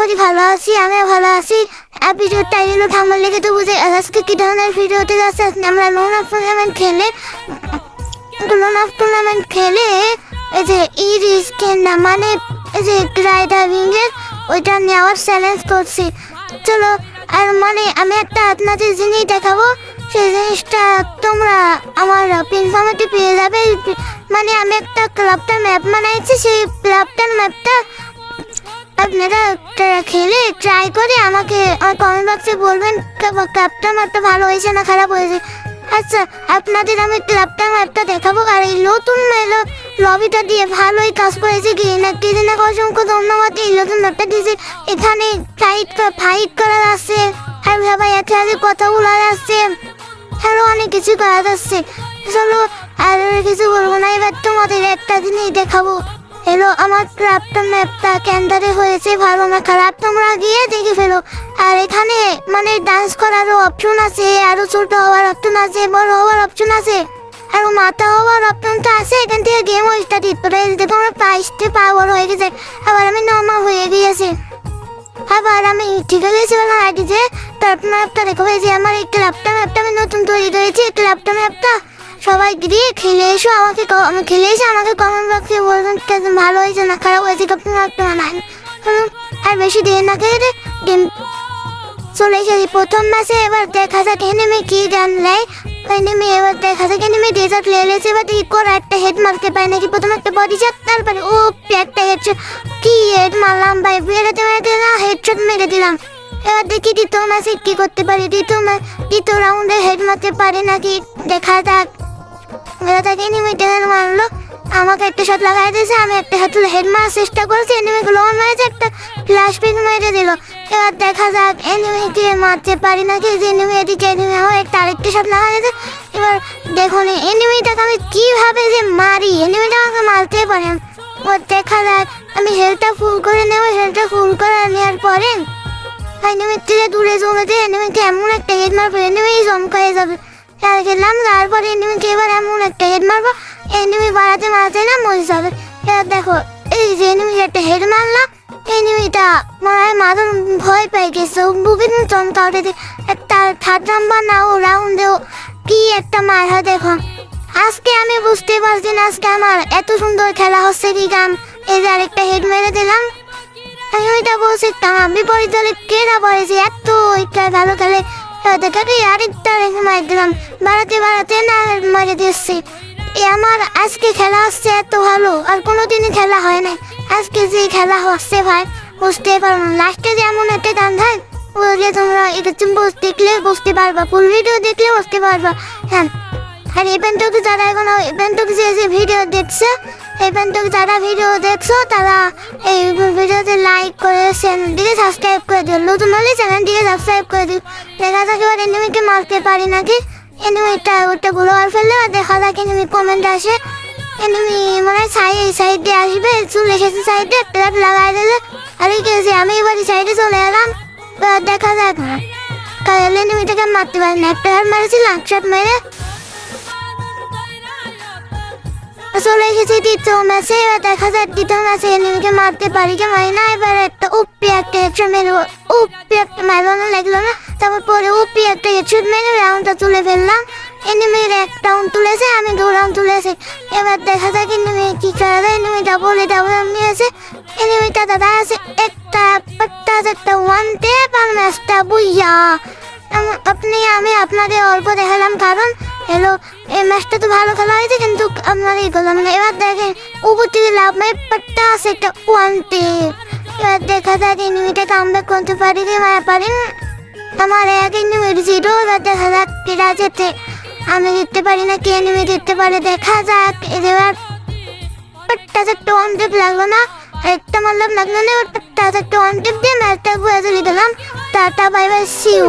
করি ভালো আছি, আমিও ভালো আছি। ভিডিওর টাইটেল ও থাম্বনেল দেখে তো বুঝে আজকে কি ধরনের ভিডিও হতে যাচ্ছে। আমরা লোন অফ টুর্নামেন্ট খেলে এই যে না মানে এই যে ড্রাইভিং এর ওইটা নেওয়ার চ্যালেঞ্জ করছি। চলো, আর মানে আমি একটা আপনাদের জিনিস দেখাবো, সেই জিনিসটা তোমরা আমার পিনফর্মেটে পেয়ে যাবে। মানে আমি একটা ক্লাবটার ম্যাপ বানাইছি, সেই ক্লাবটার ম্যাপটা আপনারা খেলে ট্রাই করে আমাকে কমেন্ট বক্সে বলবেন ক্লাবটার ম্যাপটা ভালো হয়েছে না খারাপ হয়েছে। আচ্ছা, আপনাদের আমি ক্লাবটার ম্যাপটা দেখাবো। আর এই নতুন লবিটা দিয়ে ভালোই কাজ করেছে কি না অসংখ্য ধন্যবাদ। এই নতুন ম্যাপটা দিয়েছে, এখানে ফাইট করা যাচ্ছে, আর সবাই একসাথে কথা বলা যাচ্ছে, আরো অনেক কিছু করা যাচ্ছে। চলো, আর কিছু বলবো না, এবার তোমাদের একটা জিনিস দেখাবো। হ্যালো, আমার ক্রাফটার ম্যাপটা ক্যান্ডারে হয়েছে ভালো না খারাপ তোমরা গিয়ে দেখে ফেলো। আর এখানে মানে ডান্স করারও অপশন আছে, আরো ছোট হওয়ার অপশন আছে, বড় হওয়ার অপশন আছে, আরো মাথা হওয়ার অপশনটা আছে। এখান থেকে গেম স্টার্ট করে দিতে তোমরা পাইসতে পাওয়ার হয়ে গেছে। আবার আমি নর্মাল হয়ে গিয়েছি, আবার আমি ঠিক হয়ে গেছি বললাম আইডিতে। তারপর ম্যাপটা দেখো, যে আমার এই ক্লাবটা ম্যাপটা আমি নতুন তৈরি করেছি। এই ক্লাবটা ম্যাপটা সবাই গিয়ে খেলে এসো, আমি খেলে এসে আমাকে কমেন্ট বক্সে বলবেন ভালো হয়েছে না খারাপ হয়েছে। আর বেশি দেরি না খেয়ে গেম চলে এসেছি প্রথম ম্যাচে। এবার দেখা যাক এনিমি কি জানলে। এনিমি এবার দেখা যাক এনিমি ডেজার্ট লেগেছে। এবার দেখি করে একটা হেড মারতে পারে নাকি। প্রথমে একটা বডি শট, তারপরে ও একটা হেডশট, কি হেড মারলাম ভাই, বেরোতে মেরে না হেডশট মেরে দিলাম। এবার দেখি দ্বিতীয় ম্যাচে কি করতে পারি, দ্বিতীয় রাউন্ডে হেড মারতে পারে নাকি দেখা যাক। এনিমি ডেজার্ট মারলো, আমাকে একটা শট লাগাই দিয়েছে, আমি একটা হেড মারার চেষ্টা করেছি, এনিমিগুলো মেরেছে, একটা ফ্ল্যাশ পিক মেরে দিল। এবার দেখা যাক এনিমিকে মারতে পারি নাকি। যে এনিমি এদিকে এনিমি আমার একটা আরেকটা শট লাগাই দিয়েছে। এবার দেখুন এনিমিটাকে আমি কিভাবে যে মারি, এনিমিটা আমাকে মারতে পারে। ওর দেখা যাক, আমি হেলটা ফুল করে নেবো। হেলটা ফুল করে নেওয়ার পরে এনিমির থেকে দূরে জমে দিয়ে এনিমিকে এমন একটা হেড মারবো, এনিমি চমকায়ে যাবে। খেললাম, তারপরে এনিমিকে এবার এমন একটা হেড মারবো, এনিমি বাড়াতে না মরে যাবে। এবার দেখো এই যে এনিমিকে একটা হেড মারলাম, এনিমিটা মনে হয় মাদন ভয় পেয়ে গেছে, বুকে চমকা উঠে। একটা থার্ড নাম্বার না ও রাউন্ডেও কি একটা মারা। দেখো আজকে আমি বুঝতে পারছি না আজকে আমার এত সুন্দর খেলা হচ্ছে কি গান। এই যে আরেকটা হেড মেরে দিলাম। এনিমিটা বলছে বিপরীত দলে কেনা পড়েছে, এত ভালো খেলে। আরেকটা রেখে মার দিলাম, বাড়াতে না মারে দিচ্ছি। আমার আজকে খেলা হচ্ছে এত ভালো, আর কোনোদিনই খেলা হয় না। আজকে যে খেলা হচ্ছে ভাই বুঝতে পারবো না। লাস্টে যেমন একটা গান হয় বললে তোমরা এটা দেখলে বুঝতে পারবা, ফুল ভিডিও দেখলে বুঝতে পারবা। হ্যাঁ, আর ইভেন্টকে যারা এখন ইভেন্টকে যে ভিডিও দেখছে, ইভেন্টকে যারা ভিডিও দেখছো তারা এই ভিডিওতে লাইক করে চ্যানেলটিকে সাবস্ক্রাইব করে দিও। নতুন হলে চ্যানেলটিকে সাবস্ক্রাইব করে দিও। দেখা যাক এবার এনিমিকে মারতে পারি নাকি। এনিমিটা ওটা গ্লোয়ার ফেললে দেখা যাক এনিমি কমেন্ট আসে। এনিমি মনে হয় এই সাইড দিয়ে আসবে, চলে এসেছে সাইডে, প্লেট লাগাই দিলে। আর এই গেছে আমি এবার সাইডে চলে এলাম। দেখা যাক এনিমিটাকে মারতে পারি না, একটা হেড মেরেছিলাম, শট মেরে চলে এসেছি দ্বিতীয় ম্যাচে। এবার দেখা যাক দ্বিতীয় ম্যাচে এনিমিকে মারতে পারি কি মারি না। এবার একটা একটা হেডশট মেরে একটা মারনো লাগলো না, তারপর পরে একটা হেডশট মেরে রাউন্ডটা তুলে ফেললাম। এনিমির এক রাউন্ড তুলেছে, আমি 2 রাউন্ড তুলেছি। এবার দেখা যাক এনিমি কি করা যায়। এনিমি ডাবল নিয়েছে, এনিমিটা দাদা আছে একটা ওয়ান টেপ আর ম্যাচটা বুইয়া। আমি আপনাদের অল্প দেখালাম কারণ হ্যালো এই ম্যাচটা তো ভালো খেলা হয়েছে, কিন্তু আপনার এই করলাম না। এবার দেখেন উপর থেকে লাভ মাই পাট্টা আছে একটা ওয়ান টেপ। এবার দেখা যাক এনিমিটা কামব্যাক করতে পারি কি না পারি। আমার এক এনিমি জিরো। এবার দেখা যাক কেরা যেতে আমি জিততে পারি না, কে এনিমি জিততে পারে দেখা যাক। এবার পাট্টা একটা ওয়ান টেপ লাগলো না, একটা মারলাম লাগলো না। এবার পাট্টা একটা ওয়ান টেপ দিয়ে ম্যাচটা ঘুরে চলে দিলাম। Tata bye bye, see you.